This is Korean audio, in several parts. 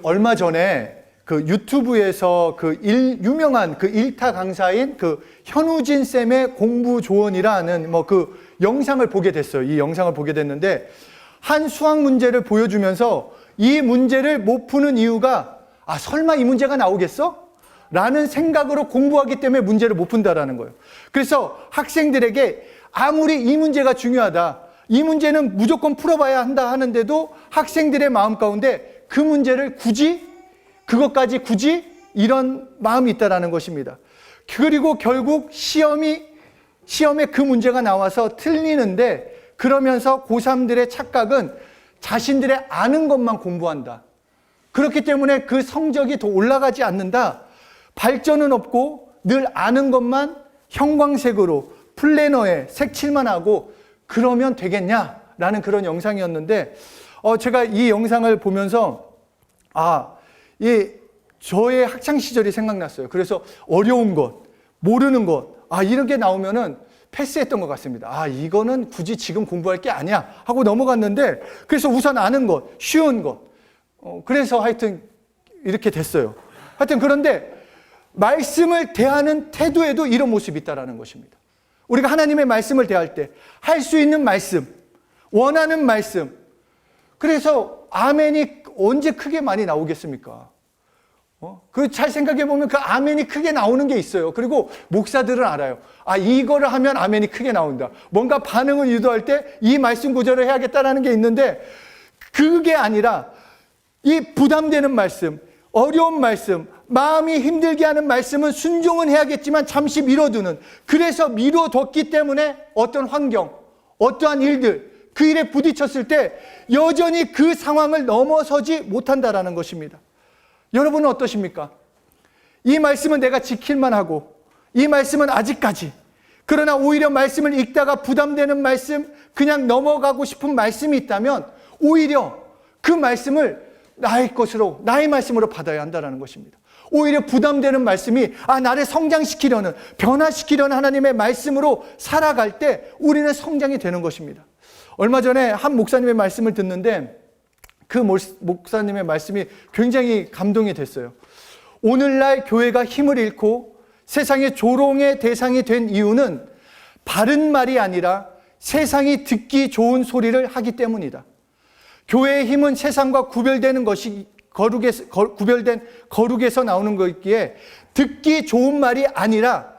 얼마 전에 그 유튜브에서 유명한 일타 강사인 현우진 쌤의 공부 조언이라는 그 영상을 보게 됐어요. 이 영상을 보게 됐는데 한 수학 문제를 보여주면서 이 문제를 못 푸는 이유가 설마 이 문제가 나오겠어? 라는 생각으로 공부하기 때문에 문제를 못 푼다라는 거예요. 그래서 학생들에게 아무리 이 문제가 중요하다, 이 문제는 무조건 풀어봐야 한다 하는데도 학생들의 마음 가운데 그 문제를 그것까지 굳이 이런 마음이 있다라는 것입니다. 그리고 결국 시험에 그 문제가 나와서 틀리는데, 그러면서 고3들의 착각은 자신들의 아는 것만 공부한다. 그렇기 때문에 그 성적이 더 올라가지 않는다. 발전은 없고 늘 아는 것만 형광색으로 플래너에 색칠만 하고 그러면 되겠냐라는 그런 영상이었는데, 제가 이 영상을 보면서 저의 학창 시절이 생각났어요. 그래서 어려운 것, 모르는 것, 이런 게 나오면은 패스했던 것 같습니다. 이거는 굳이 지금 공부할 게 아니야 하고 넘어갔는데, 그래서 우선 아는 것, 쉬운 것, 그래서 하여튼 이렇게 됐어요. 하여튼 그런데 말씀을 대하는 태도에도 이런 모습이 있다라는 것입니다. 우리가 하나님의 말씀을 대할 때 할 수 있는 말씀, 원하는 말씀, 그래서 아멘이 언제 크게 많이 나오겠습니까? 잘 생각해 보면 그 아멘이 크게 나오는 게 있어요. 그리고 목사들은 알아요. 이거를 하면 아멘이 크게 나온다. 뭔가 반응을 유도할 때 이 말씀 구절을 해야겠다라는 게 있는데, 그게 아니라 이 부담되는 말씀, 어려운 말씀, 마음이 힘들게 하는 말씀은 순종은 해야겠지만 잠시 미뤄두는, 그래서 미뤄뒀기 때문에 어떤 환경, 어떠한 일들, 그 일에 부딪혔을 때 여전히 그 상황을 넘어서지 못한다라는 것입니다. 여러분은 어떠십니까? 이 말씀은 내가 지킬만 하고, 이 말씀은 아직까지, 그러나 오히려 말씀을 읽다가 부담되는 말씀, 그냥 넘어가고 싶은 말씀이 있다면 오히려 그 말씀을 나의 것으로, 나의 말씀으로 받아야 한다는 것입니다. 오히려 부담되는 말씀이 나를 성장시키려는, 변화시키려는 하나님의 말씀으로 살아갈 때 우리는 성장이 되는 것입니다. 얼마 전에 한 목사님의 말씀을 듣는데 그 목사님의 말씀이 굉장히 감동이 됐어요. 오늘날 교회가 힘을 잃고 세상의 조롱의 대상이 된 이유는 바른 말이 아니라 세상이 듣기 좋은 소리를 하기 때문이다. 교회의 힘은 세상과 구별되는 것이 구별된 거룩에서 나오는 것이기에 듣기 좋은 말이 아니라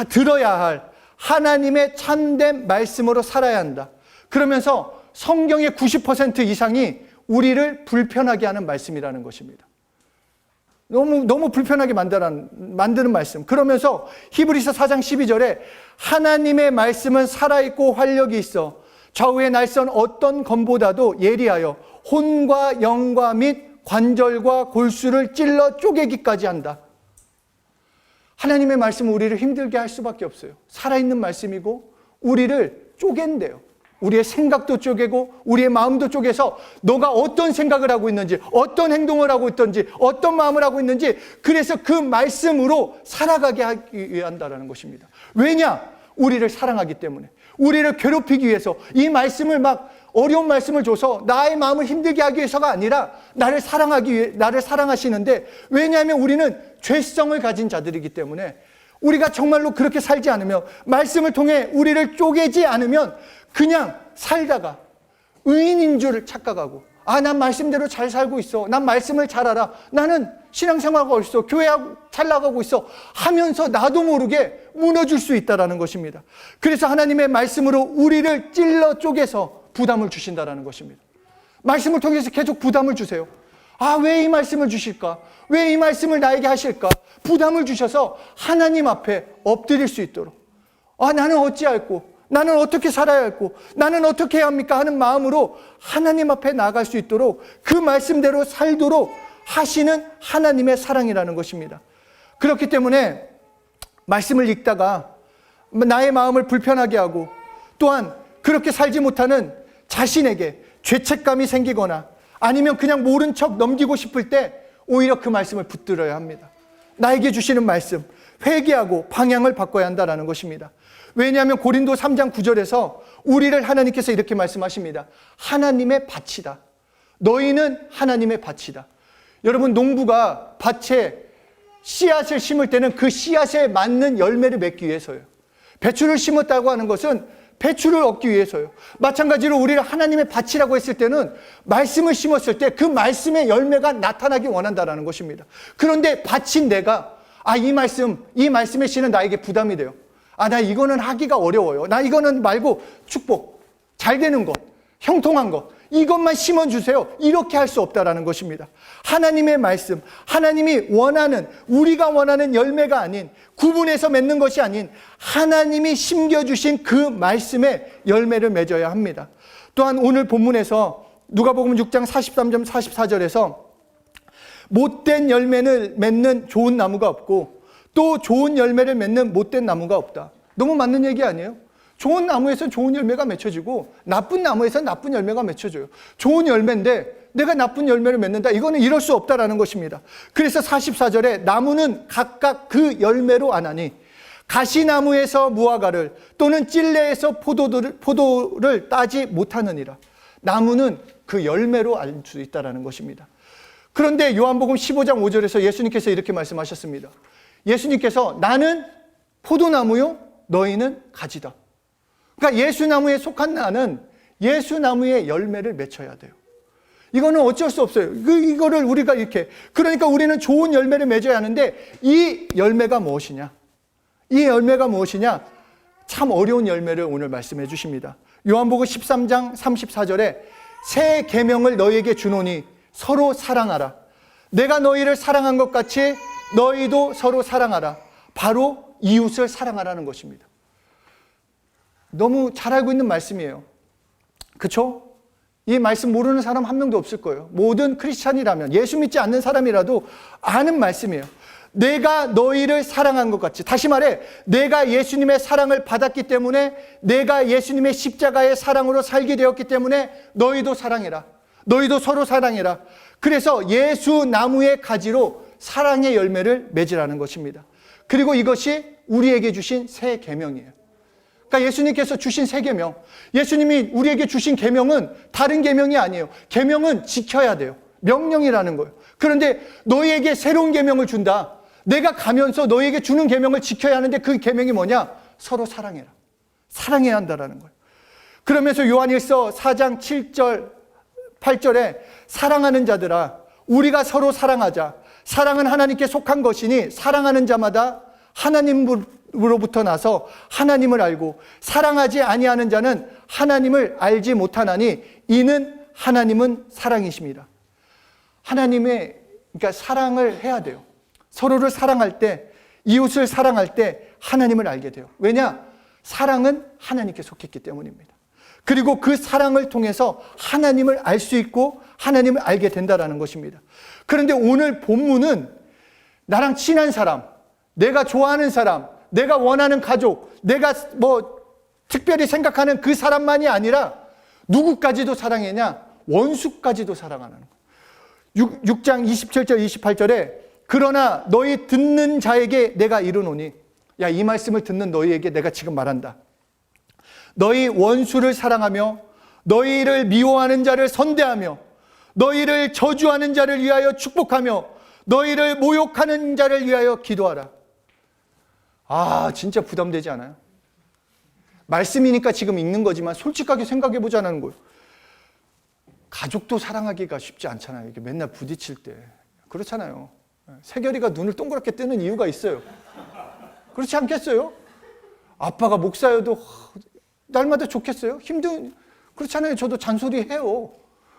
들어야 할 하나님의 참된 말씀으로 살아야 한다. 그러면서 성경의 90% 이상이 우리를 불편하게 하는 말씀이라는 것입니다. 너무 불편하게 만드는 말씀. 그러면서 히브리서 4장 12절에 하나님의 말씀은 살아있고 활력이 있어 좌우의 날선 어떤 검보다도 예리하여 혼과 영과 및 관절과 골수를 찔러 쪼개기까지 한다. 하나님의 말씀은 우리를 힘들게 할 수밖에 없어요. 살아있는 말씀이고 우리를 쪼갠대요. 우리의 생각도 쪼개고 우리의 마음도 쪼개서 너가 어떤 생각을 하고 있는지, 어떤 행동을 하고 있든지, 어떤 마음을 하고 있는지, 그래서 그 말씀으로 살아가게 하기 위한다는 것입니다. 왜냐? 우리를 사랑하기 때문에. 우리를 괴롭히기 위해서 이 말씀을 어려운 말씀을 줘서 나의 마음을 힘들게 하기 위해서가 아니라 나를 사랑하시는데, 왜냐하면 우리는 죄성을 가진 자들이기 때문에 우리가 정말로 그렇게 살지 않으면, 말씀을 통해 우리를 쪼개지 않으면 그냥 살다가 의인인 줄 착각하고, 난 말씀대로 잘 살고 있어, 난 말씀을 잘 알아, 나는 신앙생활하고 있어, 교회 잘 나가고 있어 하면서 나도 모르게 무너질 수 있다는 것입니다. 그래서 하나님의 말씀으로 우리를 찔러 쪼개서 부담을 주신다는 것입니다. 말씀을 통해서 계속 부담을 주세요. 왜 이 말씀을 주실까? 왜 이 말씀을 나에게 하실까? 부담을 주셔서 하나님 앞에 엎드릴 수 있도록, 나는 어찌할꼬, 나는 어떻게 살아야 할꼬, 나는 어떻게 해야 합니까? 하는 마음으로 하나님 앞에 나아갈 수 있도록 그 말씀대로 살도록 하시는 하나님의 사랑이라는 것입니다. 그렇기 때문에 말씀을 읽다가 나의 마음을 불편하게 하고, 또한 그렇게 살지 못하는 자신에게 죄책감이 생기거나 아니면 그냥 모른 척 넘기고 싶을 때 오히려 그 말씀을 붙들어야 합니다. 나에게 주시는 말씀, 회개하고 방향을 바꿔야 한다는 것입니다. 왜냐하면 고린도 3장 9절에서 우리를 하나님께서 이렇게 말씀하십니다. 하나님의 밭이다. 너희는 하나님의 밭이다. 여러분, 농부가 밭에 씨앗을 심을 때는 그 씨앗에 맞는 열매를 맺기 위해서요. 배추를 심었다고 하는 것은 배추를 얻기 위해서요. 마찬가지로 우리를 하나님의 밭이라고 했을 때는 말씀을 심었을 때 그 말씀의 열매가 나타나기 원한다는 것입니다. 그런데 밭인 내가 이 말씀의 씨는 나에게 부담이 돼요. 나 이거는 하기가 어려워요. 나 이거는 말고 축복, 잘 되는 것, 형통한 것, 이것만 심어주세요. 이렇게 할 수 없다라는 것입니다. 하나님의 말씀, 하나님이 원하는, 우리가 원하는 열매가 아닌, 구분해서 맺는 것이 아닌 하나님이 심겨주신 그 말씀의 열매를 맺어야 합니다. 또한 오늘 본문에서 누가복음 6장 43절 44절에서 못된 열매를 맺는 좋은 나무가 없고 또 좋은 열매를 맺는 못된 나무가 없다. 너무 맞는 얘기 아니에요? 좋은 나무에서 좋은 열매가 맺혀지고 나쁜 나무에서 나쁜 열매가 맺혀져요. 좋은 열매인데 내가 나쁜 열매를 맺는다. 이거는 이럴 수 없다라는 것입니다. 그래서 44절에 나무는 각각 그 열매로 아나니 가시나무에서 무화과를 또는 찔레에서 포도를 따지 못하느니라. 나무는 그 열매로 알 수 있다라는 것입니다. 그런데 요한복음 15장 5절에서 예수님께서 이렇게 말씀하셨습니다. 예수님께서 나는 포도나무요 너희는 가지다. 그러니까 예수나무에 속한 나는 예수나무의 열매를 맺혀야 돼요. 이거는 어쩔 수 없어요. 이거를 우리가 그러니까 우리는 좋은 열매를 맺어야 하는데 이 열매가 무엇이냐? 이 열매가 무엇이냐? 참 어려운 열매를 오늘 말씀해 주십니다. 요한복음 13장 34절에 새 계명을 너희에게 주노니 서로 사랑하라. 내가 너희를 사랑한 것 같이 너희도 서로 사랑하라. 바로 이웃을 사랑하라는 것입니다. 너무 잘 알고 있는 말씀이에요. 그렇죠? 이 말씀 모르는 사람 한 명도 없을 거예요. 모든 크리스찬이라면, 예수 믿지 않는 사람이라도 아는 말씀이에요. 내가 너희를 사랑한 것 같이, 다시 말해 내가 예수님의 사랑을 받았기 때문에, 내가 예수님의 십자가의 사랑으로 살게 되었기 때문에 너희도 사랑해라. 너희도 서로 사랑해라. 그래서 예수 나무의 가지로 사랑의 열매를 맺으라는 것입니다. 그리고 이것이 우리에게 주신 새 계명이에요. 그러니까 예수님께서 주신 새 계명, 예수님이 우리에게 주신 계명은 다른 계명이 아니에요. 계명은 지켜야 돼요. 명령이라는 거예요. 그런데 너희에게 새로운 계명을 준다. 내가 가면서 너희에게 주는 계명을 지켜야 하는데 그 계명이 뭐냐? 서로 사랑해라. 사랑해야 한다라는 거예요. 그러면서 요한일서 4장 7절 8절에 사랑하는 자들아 우리가 서로 사랑하자. 사랑은 하나님께 속한 것이니 사랑하는 자마다 하나님으로부터 나서 하나님을 알고 사랑하지 아니하는 자는 하나님을 알지 못하나니 이는 하나님은 사랑이십니다. 그러니까 사랑을 해야 돼요. 서로를 사랑할 때, 이웃을 사랑할 때 하나님을 알게 돼요. 왜냐? 사랑은 하나님께 속했기 때문입니다. 그리고 그 사랑을 통해서 하나님을 알 수 있고 하나님을 알게 된다는 것입니다. 그런데 오늘 본문은 나랑 친한 사람, 내가 좋아하는 사람, 내가 원하는 가족, 내가 특별히 생각하는 그 사람만이 아니라 누구까지도 사랑하냐? 원수까지도 사랑하는 거예요. 6장 27절 28절에 그러나 너희 듣는 자에게 내가 이르노니, 이 말씀을 듣는 너희에게 내가 지금 말한다. 너희 원수를 사랑하며 너희를 미워하는 자를 선대하며 너희를 저주하는 자를 위하여 축복하며 너희를 모욕하는 자를 위하여 기도하라. 진짜 부담되지 않아요? 말씀이니까 지금 읽는 거지만 솔직하게 생각해 보자는 거예요. 가족도 사랑하기가 쉽지 않잖아요. 이게 맨날 부딪힐 때. 그렇잖아요. 세결이가 눈을 동그랗게 뜨는 이유가 있어요. 그렇지 않겠어요? 아빠가 목사여도 날마다 좋겠어요? 그렇잖아요. 저도 잔소리해요.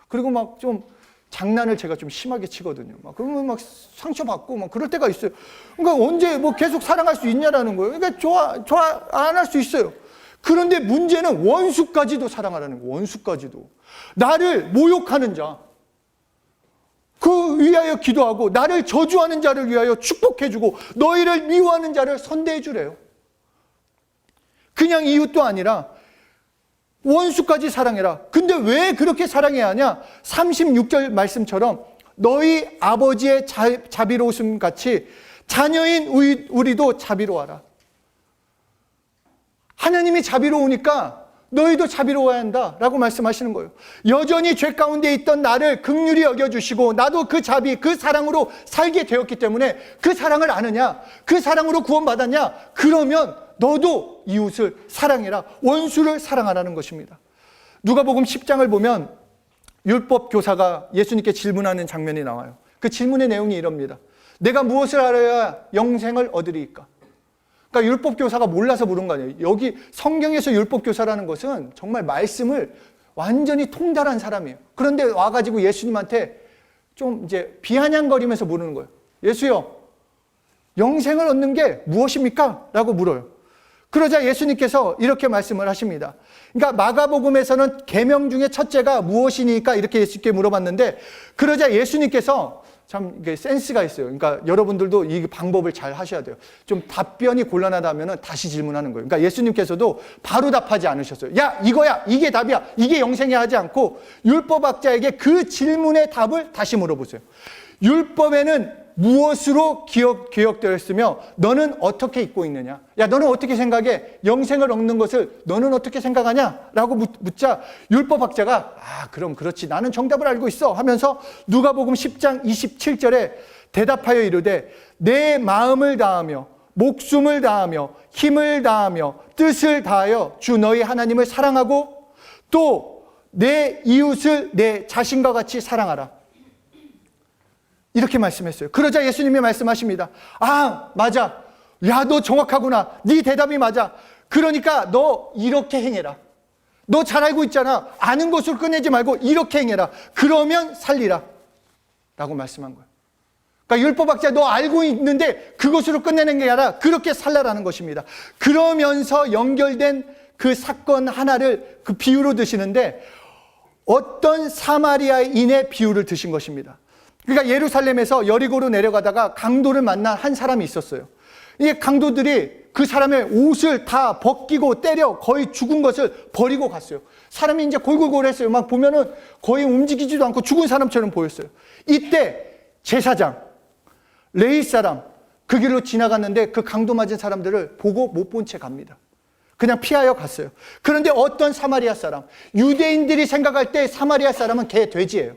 그리고 막 좀 장난을 제가 좀 심하게 치거든요. 그러면 막 상처받고 그럴 때가 있어요. 그러니까 언제 계속 사랑할 수 있냐라는 거예요. 그러니까 좋아 안 할 수 있어요. 그런데 문제는 원수까지도 사랑하라는 거예요. 원수까지도. 나를 모욕하는 자, 그 위하여 기도하고 나를 저주하는 자를 위하여 축복해주고 너희를 미워하는 자를 선대해주래요. 그냥 이웃도 아니라 원수까지 사랑해라. 근데 왜 그렇게 사랑해야 하냐? 36절 말씀처럼 너희 아버지의 자비로우심 같이 자녀인 우리도 자비로워하라. 하나님이 자비로우니까 너희도 자비로워야 한다라고 말씀하시는 거예요. 여전히 죄 가운데 있던 나를 긍휼히 여겨주시고 나도 그 자비, 그 사랑으로 살게 되었기 때문에 그 사랑을 아느냐? 그 사랑으로 구원받았냐? 그러면 너도 이웃을 사랑해라. 원수를 사랑하라는 것입니다. 누가복음 10장을 보면 율법 교사가 예수님께 질문하는 장면이 나와요. 그 질문의 내용이 이럽니다. 내가 무엇을 알아야 영생을 얻으리이까? 그러니까 율법 교사가 몰라서 물은 거 아니에요. 여기 성경에서 율법 교사라는 것은 정말 말씀을 완전히 통달한 사람이에요. 그런데 와가지고 예수님한테 좀 이제 비아냥거리면서 물는 거예요. 예수요, 영생을 얻는 게 무엇입니까? 라고 물어요. 그러자 예수님께서 이렇게 말씀을 하십니다. 그러니까 마가복음에서는 계명 중에 첫째가 무엇이니까 이렇게 예수님께 물어봤는데, 그러자 예수님께서 참 이게 센스가 있어요. 그러니까 여러분들도 이 방법을 잘 하셔야 돼요. 좀 답변이 곤란하다면 다시 질문하는 거예요. 그러니까 예수님께서도 바로 답하지 않으셨어요. 야, 이거야, 이게 답이야, 이게 영생이야 하지 않고 율법학자에게 그 질문의 답을 다시 물어보세요. 율법에는 무엇으로 기억되어 있으며 너는 어떻게 읽고 있느냐? 야, 너는 어떻게 생각해? 영생을 얻는 것을 너는 어떻게 생각하냐? 라고 묻자 율법학자가 그럼 그렇지, 나는 정답을 알고 있어 하면서 누가복음 10장 27절에 대답하여 이르되 내 마음을 다하며 목숨을 다하며 힘을 다하며 뜻을 다하여 주 너희 하나님을 사랑하고 또 내 이웃을 내 자신과 같이 사랑하라. 이렇게 말씀했어요. 그러자 예수님이 말씀하십니다. 맞아. 야, 너 정확하구나. 네 대답이 맞아. 그러니까 너 이렇게 행해라. 너 잘 알고 있잖아. 아는 것으로 끝내지 말고 이렇게 행해라. 그러면 살리라. 라고 말씀한 거예요. 그러니까 율법학자 너 알고 있는데 그것으로 끝내는 게 아니라 그렇게 살라라는 것입니다. 그러면서 연결된 그 사건 하나를 그 비유로 드시는데 어떤 사마리아인의 비유를 드신 것입니다. 그러니까 예루살렘에서 여리고로 내려가다가 강도를 만난 한 사람이 있었어요. 이 강도들이 그 사람의 옷을 다 벗기고 때려 거의 죽은 것을 버리고 갔어요. 사람이 이제 골골골했어요. 막 보면은 거의 움직이지도 않고 죽은 사람처럼 보였어요. 이때 제사장, 레위 사람 그 길로 지나갔는데 그 강도 맞은 사람들을 보고 못 본 채 갑니다. 그냥 피하여 갔어요. 그런데 어떤 사마리아 사람, 유대인들이 생각할 때 사마리아 사람은 개, 돼지예요.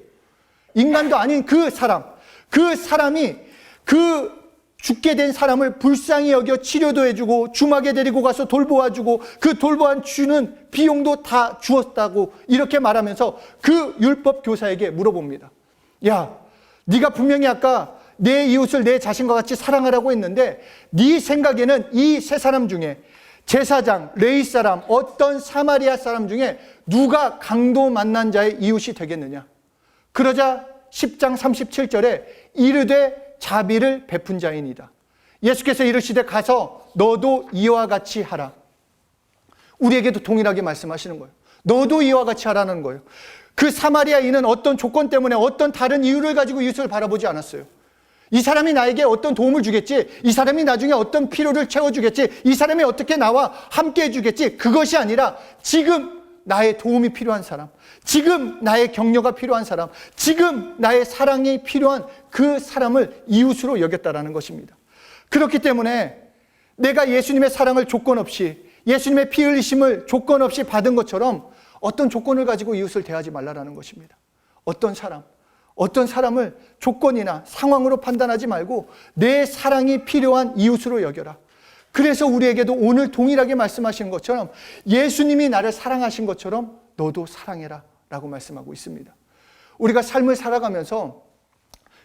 인간도 아닌 그 사람이 그 죽게 된 사람을 불쌍히 여겨 치료도 해주고 주막에 데리고 가서 돌보아주고 그 돌보아 주는 비용도 다 주었다고 이렇게 말하면서 그 율법 교사에게 물어봅니다. 야, 네가 분명히 아까 내 이웃을 내 자신과 같이 사랑하라고 했는데 네 생각에는 이 세 사람 중에 제사장, 레위 사람, 어떤 사마리아 사람 중에 누가 강도 만난 자의 이웃이 되겠느냐? 그러자 10장 37절에 이르되 자비를 베푼 자이니이다. 예수께서 이르시되 가서 너도 이와 같이 하라. 우리에게도 동일하게 말씀하시는 거예요. 너도 이와 같이 하라는 거예요. 그 사마리아인은 어떤 조건 때문에 어떤 다른 이유를 가지고 이웃을 바라보지 않았어요. 이 사람이 나에게 어떤 도움을 주겠지, 이 사람이 나중에 어떤 필요를 채워주겠지, 이 사람이 어떻게 나와 함께 해주겠지, 그것이 아니라 지금 나의 도움이 필요한 사람, 지금 나의 격려가 필요한 사람, 지금 나의 사랑이 필요한 그 사람을 이웃으로 여겼다라는 것입니다. 그렇기 때문에 내가 예수님의 사랑을 조건 없이, 예수님의 피 흘리심을 조건 없이 받은 것처럼 어떤 조건을 가지고 이웃을 대하지 말라라는 것입니다. 어떤 사람을 조건이나 상황으로 판단하지 말고 내 사랑이 필요한 이웃으로 여겨라. 그래서 우리에게도 오늘 동일하게 말씀하신 것처럼 예수님이 나를 사랑하신 것처럼 너도 사랑해라 라고 말씀하고 있습니다. 우리가 삶을 살아가면서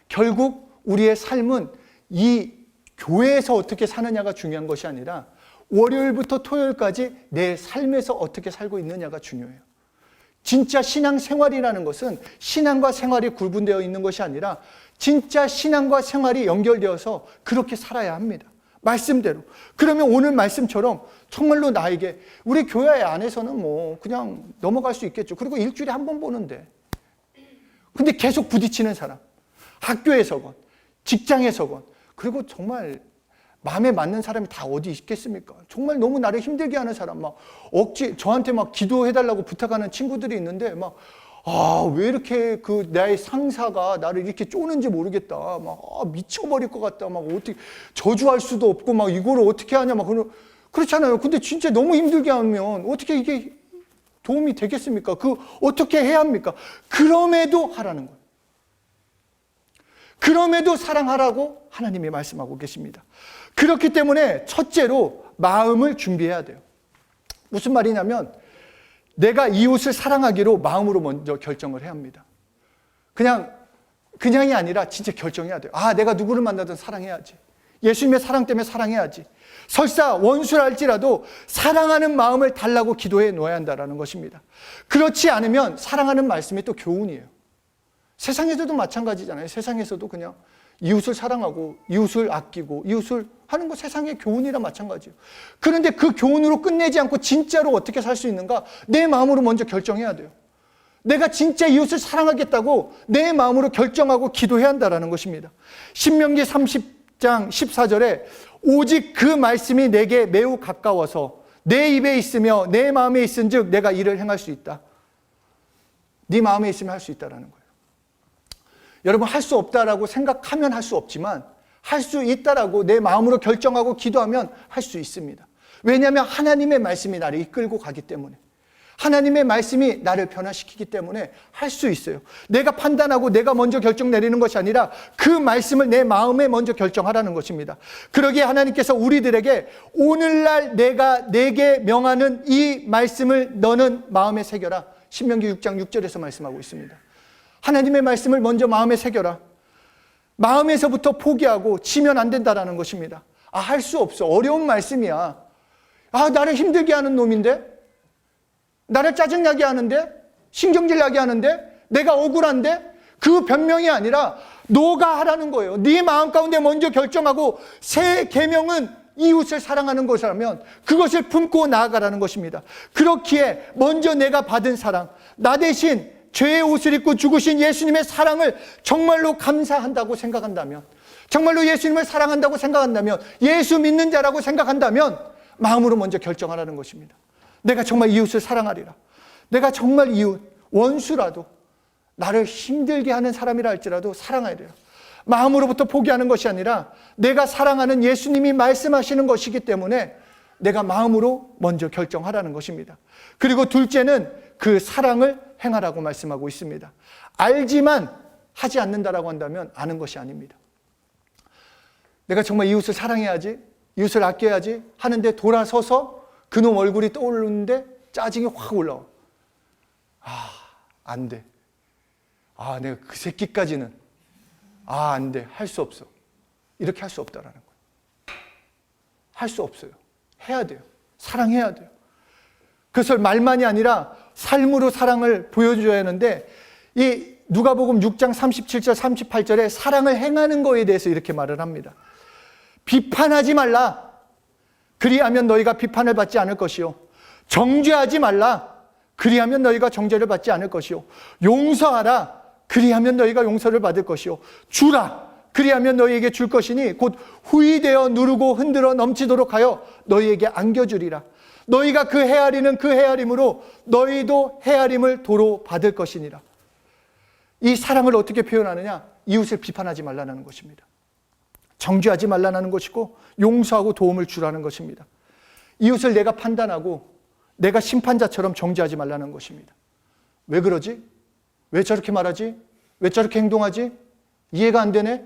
결국 우리의 삶은 이 교회에서 어떻게 사느냐가 중요한 것이 아니라 월요일부터 토요일까지 내 삶에서 어떻게 살고 있느냐가 중요해요. 진짜 신앙생활이라는 것은 신앙과 생활이 구분되어 있는 것이 아니라 진짜 신앙과 생활이 연결되어서 그렇게 살아야 합니다. 말씀대로. 그러면 오늘 말씀처럼 정말로 나에게 우리 교회 안에서는 뭐 그냥 넘어갈 수 있겠죠. 그리고 일주일에 한 번 보는데. 근데 계속 부딪히는 사람. 학교에서건 직장에서건 그리고 정말 마음에 맞는 사람이 다 어디 있겠습니까? 정말 너무 나를 힘들게 하는 사람, 막 저한테 막 기도해달라고 부탁하는 친구들이 있는데, 왜 이렇게 나의 상사가 나를 이렇게 쪼는지 모르겠다. 미쳐버릴 것 같다. 어떻게, 저주할 수도 없고, 이거를 어떻게 하냐. 그렇잖아요. 근데 진짜 너무 힘들게 하면 어떻게 이게 도움이 되겠습니까? 어떻게 해야 합니까? 그럼에도 하라는 거예요. 그럼에도 사랑하라고 하나님이 말씀하고 계십니다. 그렇기 때문에 첫째로 마음을 준비해야 돼요. 무슨 말이냐면 내가 이웃을 사랑하기로 마음으로 먼저 결정을 해야 합니다. 그냥이 아니라 진짜 결정해야 돼요. 내가 누구를 만나든 사랑해야지. 예수님의 사랑 때문에 사랑해야지. 설사 원수라 할지라도 사랑하는 마음을 달라고 기도해 놓아야 한다는 것입니다. 그렇지 않으면 사랑하는 말씀이 또 교훈이에요. 세상에서도 마찬가지잖아요. 세상에서도 그냥 이웃을 사랑하고 이웃을 아끼고 이웃을 하는 거 세상의 교훈이라 마찬가지예요. 그런데 그 교훈으로 끝내지 않고 진짜로 어떻게 살 수 있는가? 내 마음으로 먼저 결정해야 돼요. 내가 진짜 이웃을 사랑하겠다고 내 마음으로 결정하고 기도해야 한다는 것입니다. 신명기 30장 14절에 오직 그 말씀이 내게 매우 가까워서 내 입에 있으며 내 마음에 있은즉 내가 이를 행할 수 있다. 네 마음에 있으면 할 수 있다라는 거예요. 여러분, 할 수 없다라고 생각하면 할 수 없지만 할 수 있다라고 내 마음으로 결정하고 기도하면 할 수 있습니다. 왜냐하면 하나님의 말씀이 나를 이끌고 가기 때문에, 하나님의 말씀이 나를 변화시키기 때문에 할 수 있어요. 내가 판단하고 내가 먼저 결정 내리는 것이 아니라 그 말씀을 내 마음에 먼저 결정하라는 것입니다. 그러기에 하나님께서 우리들에게 오늘날 내가 내게 명하는 이 말씀을 너는 마음에 새겨라. 신명기 6장 6절에서 말씀하고 있습니다. 하나님의 말씀을 먼저 마음에 새겨라. 마음에서부터 포기하고 치면 안 된다라는 것입니다. 할 수 없어. 어려운 말씀이야. 나를 힘들게 하는 놈인데? 나를 짜증나게 하는데? 신경질 나게 하는데? 내가 억울한데? 그 변명이 아니라 너가 하라는 거예요. 네 마음 가운데 먼저 결정하고 새 계명은 이웃을 사랑하는 것이라면 그것을 품고 나아가라는 것입니다. 그렇기에 먼저 내가 받은 사랑, 나 대신 죄의 옷을 입고 죽으신 예수님의 사랑을 정말로 감사한다고 생각한다면, 정말로 예수님을 사랑한다고 생각한다면, 예수 믿는 자라고 생각한다면 마음으로 먼저 결정하라는 것입니다. 내가 정말 이웃을 사랑하리라. 내가 정말 이웃, 원수라도 나를 힘들게 하는 사람이라 할지라도 사랑해야 돼요. 마음으로부터 포기하는 것이 아니라 내가 사랑하는 예수님이 말씀하시는 것이기 때문에 내가 마음으로 먼저 결정하라는 것입니다. 그리고 둘째는 그 사랑을 행하라고 말씀하고 있습니다. 알지만 하지 않는다라고 한다면 아는 것이 아닙니다. 내가 정말 이웃을 사랑해야지, 이웃을 아껴야지 하는데 돌아서서 그놈 얼굴이 떠오르는데 짜증이 확 올라와. 안 돼. 내가 그 새끼까지는 안 돼. 할 수 없어. 이렇게 할 수 없다라는 거예요. 할 수 없어요. 해야 돼요. 사랑해야 돼요. 그래서 말만이 아니라 삶으로 사랑을 보여줘야 하는데, 이 누가복음 6장 37절 38절에 사랑을 행하는 거에 대해서 이렇게 말을 합니다. 비판하지 말라. 그리하면 너희가 비판을 받지 않을 것이요. 정죄하지 말라. 그리하면 너희가 정죄를 받지 않을 것이요. 용서하라. 그리하면 너희가 용서를 받을 것이요. 주라. 그리하면 너희에게 줄 것이니 곧 후이되어 누르고 흔들어 넘치도록 하여 너희에게 안겨주리라. 너희가 그 헤아리는 그 헤아림으로 너희도 헤아림을 도로 받을 것이니라. 이 사랑을 어떻게 표현하느냐? 이웃을 비판하지 말라는 것입니다. 정죄하지 말라는 것이고 용서하고 도움을 주라는 것입니다. 이웃을 내가 판단하고 내가 심판자처럼 정죄하지 말라는 것입니다. 왜 그러지? 왜 저렇게 말하지? 왜 저렇게 행동하지? 이해가 안 되네?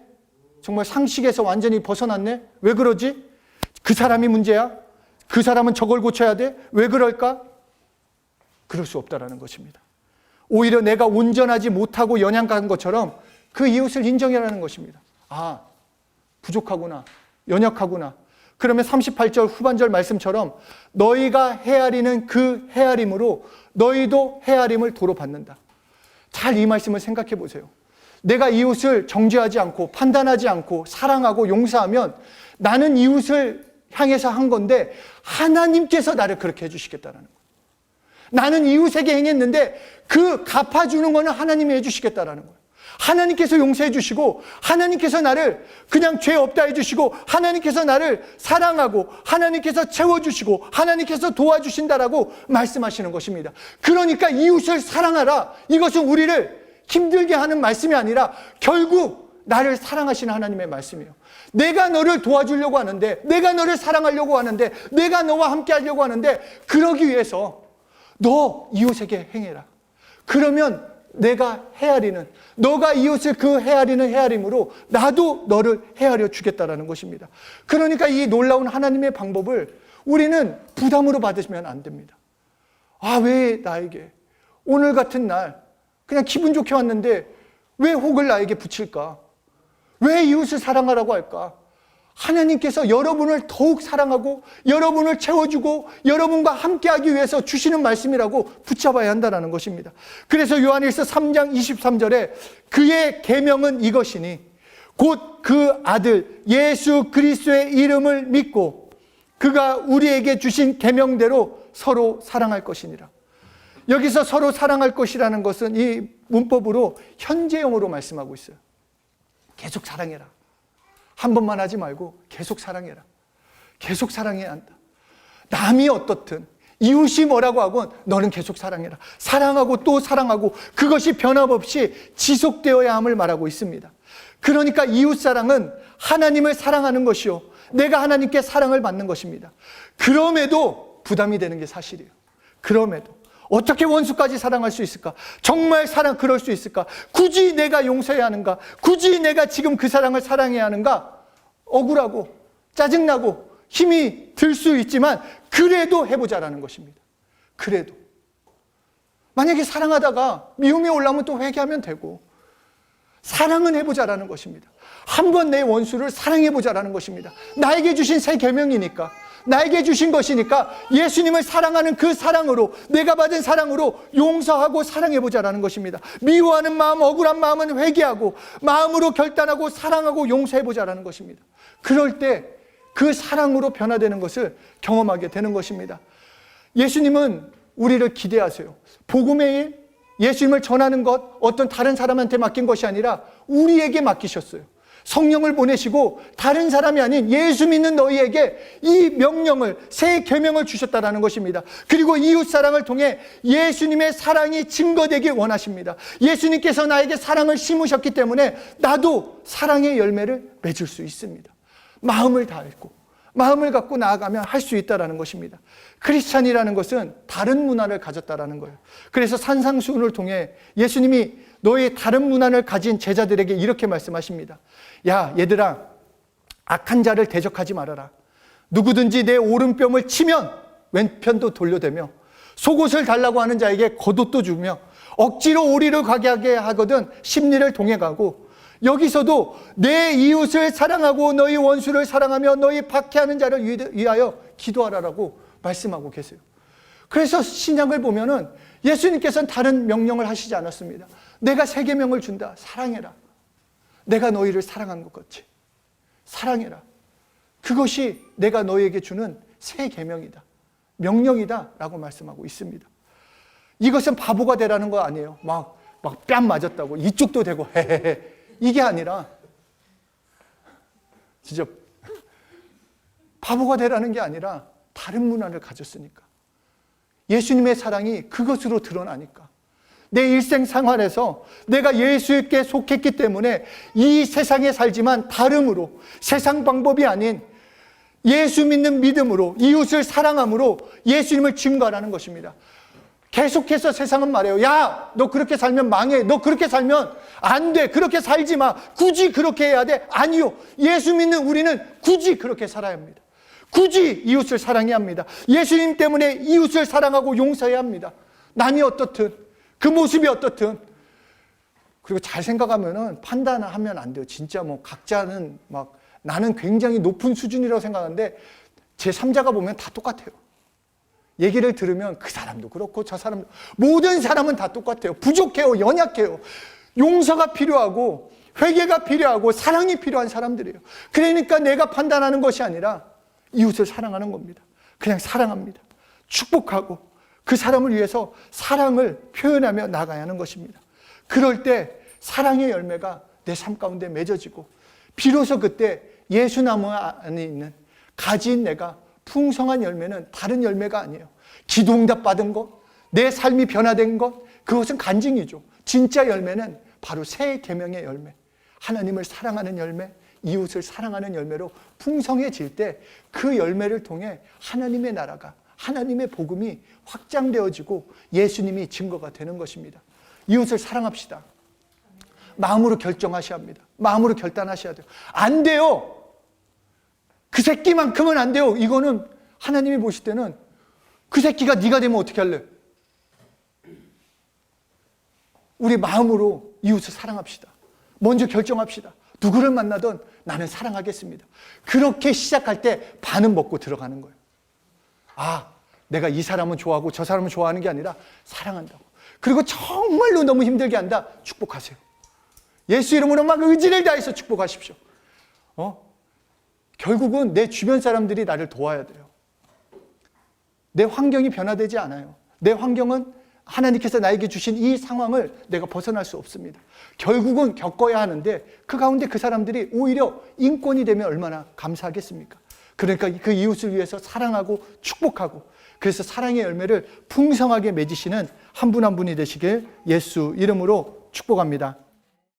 정말 상식에서 완전히 벗어났네? 왜 그러지? 그 사람이 문제야? 그 사람은 저걸 고쳐야 돼? 왜 그럴까? 그럴 수 없다라는 것입니다. 오히려 내가 온전하지 못하고 연약한 것처럼 그 이웃을 인정해라는 것입니다. 부족하구나. 연약하구나. 그러면 38절 후반절 말씀처럼 너희가 헤아리는 그 헤아림으로 너희도 헤아림을 도로 받는다. 잘 이 말씀을 생각해 보세요. 내가 이웃을 정죄하지 않고 판단하지 않고 사랑하고 용서하면 나는 이웃을 향해서 한 건데 하나님께서 나를 그렇게 해주시겠다는 거예요. 나는 이웃에게 행했는데 그 갚아주는 거는 하나님이 해주시겠다는 거예요. 하나님께서 용서해 주시고 하나님께서 나를 그냥 죄 없다 해주시고 하나님께서 나를 사랑하고 하나님께서 채워주시고 하나님께서 도와주신다라고 말씀하시는 것입니다. 그러니까 이웃을 사랑하라. 이것은 우리를 힘들게 하는 말씀이 아니라 결국 나를 사랑하시는 하나님의 말씀이에요. 내가 너를 도와주려고 하는데, 내가 너를 사랑하려고 하는데, 내가 너와 함께 하려고 하는데, 그러기 위해서 너 이웃에게 행해라. 그러면 내가 헤아리는, 너가 이웃을 그 헤아리는 헤아림으로 나도 너를 헤아려 주겠다라는 것입니다. 그러니까 이 놀라운 하나님의 방법을 우리는 부담으로 받으시면 안 됩니다. 아, 왜 나에게 오늘 같은 날 그냥 기분 좋게 왔는데 왜 혹을 나에게 붙일까? 왜 이웃을 사랑하라고 할까? 하나님께서 여러분을 더욱 사랑하고 여러분을 채워주고 여러분과 함께하기 위해서 주시는 말씀이라고 붙잡아야 한다는 것입니다. 그래서 요한일서 3장 23절에 그의 계명은 이것이니 곧 그 아들 예수 그리스도의 이름을 믿고 그가 우리에게 주신 계명대로 서로 사랑할 것이니라. 여기서 서로 사랑할 것이라는 것은 이 문법으로 현재형으로 말씀하고 있어요. 계속 사랑해라. 한 번만 하지 말고 계속 사랑해라. 계속 사랑해야 한다. 남이 어떻든 이웃이 뭐라고 하건 너는 계속 사랑해라. 사랑하고 또 사랑하고 그것이 변함없이 지속되어야 함을 말하고 있습니다. 그러니까 이웃사랑은 하나님을 사랑하는 것이요, 내가 하나님께 사랑을 받는 것입니다. 그럼에도 부담이 되는 게 사실이에요. 그럼에도 어떻게 원수까지 사랑할 수 있을까? 정말 그럴 수 있을까? 굳이 내가 용서해야 하는가? 굳이 내가 지금 그 사랑을 사랑해야 하는가? 억울하고 짜증나고 힘이 들 수 있지만 그래도 해보자라는 것입니다. 그래도 만약에 사랑하다가 미움이 올라오면 또 회개하면 되고, 사랑은 해보자라는 것입니다. 한번 내 원수를 사랑해보자라는 것입니다. 나에게 주신 새 계명이니까, 나에게 주신 것이니까 예수님을 사랑하는 그 사랑으로, 내가 받은 사랑으로 용서하고 사랑해보자라는 것입니다. 미워하는 마음, 억울한 마음은 회개하고 마음으로 결단하고 사랑하고 용서해보자라는 것입니다. 그럴 때 그 사랑으로 변화되는 것을 경험하게 되는 것입니다. 예수님은 우리를 기대하세요. 복음의 일, 예수님을 전하는 것, 어떤 다른 사람한테 맡긴 것이 아니라 우리에게 맡기셨어요. 성령을 보내시고 다른 사람이 아닌 예수 믿는 너희에게 이 명령을, 새 계명을 주셨다라는 것입니다. 그리고 이웃 사랑을 통해 예수님의 사랑이 증거되길 원하십니다. 예수님께서 나에게 사랑을 심으셨기 때문에 나도 사랑의 열매를 맺을 수 있습니다. 마음을 다했고 마음을 갖고 나아가면 할 수 있다는 것입니다. 크리스찬이라는 것은 다른 문화를 가졌다라는 거예요. 그래서 산상수훈을 통해 예수님이 너의 다른 문화를 가진 제자들에게 이렇게 말씀하십니다. 야, 얘들아, 악한 자를 대적하지 말아라. 누구든지 내 오른뼘을 치면 왼편도 돌려대며, 속옷을 달라고 하는 자에게 겉옷도 주며, 억지로 오리를 가게 하게 하거든 심리를 동행하고, 여기서도 내 이웃을 사랑하고 너희 원수를 사랑하며 너희 박해하는 자를 위하여 기도하라라고 말씀하고 계세요. 그래서 신약을 보면은 예수님께서는 다른 명령을 하시지 않았습니다. 내가 새 계명을 준다. 사랑해라. 내가 너희를 사랑한 것 같이 사랑해라. 그것이 내가 너희에게 주는 새 계명이다. 명령이다 라고 말씀하고 있습니다. 이것은 바보가 되라는 거 아니에요. 막 뺨 맞았다고 이쪽도 되고 헤헤헤, 이게 아니라 진짜 바보가 되라는 게 아니라 다른 문화를 가졌으니까, 예수님의 사랑이 그것으로 드러나니까, 내 일생생활에서 내가 예수께 속했기 때문에 이 세상에 살지만 다름으로, 세상 방법이 아닌 예수 믿는 믿음으로, 이웃을 사랑함으로 예수님을 증거하라는 것입니다. 계속해서 세상은 말해요. 야, 너 그렇게 살면 망해. 너 그렇게 살면 안 돼. 그렇게 살지 마. 굳이 그렇게 해야 돼? 아니요. 예수 믿는 우리는 굳이 그렇게 살아야 합니다. 굳이 이웃을 사랑해야 합니다. 예수님 때문에 이웃을 사랑하고 용서해야 합니다. 남이 어떻든, 그 모습이 어떻든. 그리고 잘 생각하면은 판단하면 안 돼요. 진짜 뭐 각자는 막 나는 굉장히 높은 수준이라고 생각하는데 제 3자가 보면 다 똑같아요. 얘기를 들으면 그 사람도 그렇고 저 사람도, 모든 사람은 다 똑같아요. 부족해요. 연약해요. 용서가 필요하고 회개가 필요하고 사랑이 필요한 사람들이에요. 그러니까 내가 판단하는 것이 아니라 이웃을 사랑하는 겁니다. 그냥 사랑합니다. 축복하고 그 사람을 위해서 사랑을 표현하며 나가야 하는 것입니다. 그럴 때 사랑의 열매가 내 삶 가운데 맺어지고, 비로소 그때 예수나무 안에 있는 가지인 내가 풍성한 열매는 다른 열매가 아니에요. 기도응답 받은 것, 내 삶이 변화된 것, 그것은 간증이죠. 진짜 열매는 바로 새 계명의 열매, 하나님을 사랑하는 열매, 이웃을 사랑하는 열매로 풍성해질 때 그 열매를 통해 하나님의 나라가, 하나님의 복음이 확장되어지고 예수님이 증거가 되는 것입니다. 이웃을 사랑합시다. 마음으로 결정하셔야 합니다. 마음으로 결단하셔야 돼요. 안 돼요. 그 새끼만큼은 안 돼요. 이거는 하나님이 보실 때는 그 새끼가 네가 되면 어떻게 할래? 우리 마음으로 이웃을 사랑합시다. 먼저 결정합시다. 누구를 만나든 나는 사랑하겠습니다. 그렇게 시작할 때 반은 먹고 들어가는 거예요. 아, 내가 이 사람은 좋아하고 저 사람은 좋아하는 게 아니라 사랑한다고. 그리고 정말로 너무 힘들게 한다. 축복하세요. 예수 이름으로 막 의지를 다해서 축복하십시오. 결국은 내 주변 사람들이 나를 도와야 돼요. 내 환경이 변화되지 않아요. 내 환경은 하나님께서 나에게 주신 이 상황을 내가 벗어날 수 없습니다. 결국은 겪어야 하는데 그 가운데 그 사람들이 오히려 인권이 되면 얼마나 감사하겠습니까? 그러니까 그 이웃을 위해서 사랑하고 축복하고, 그래서 사랑의 열매를 풍성하게 맺으시는 한 분 한 분이 되시길 예수 이름으로 축복합니다.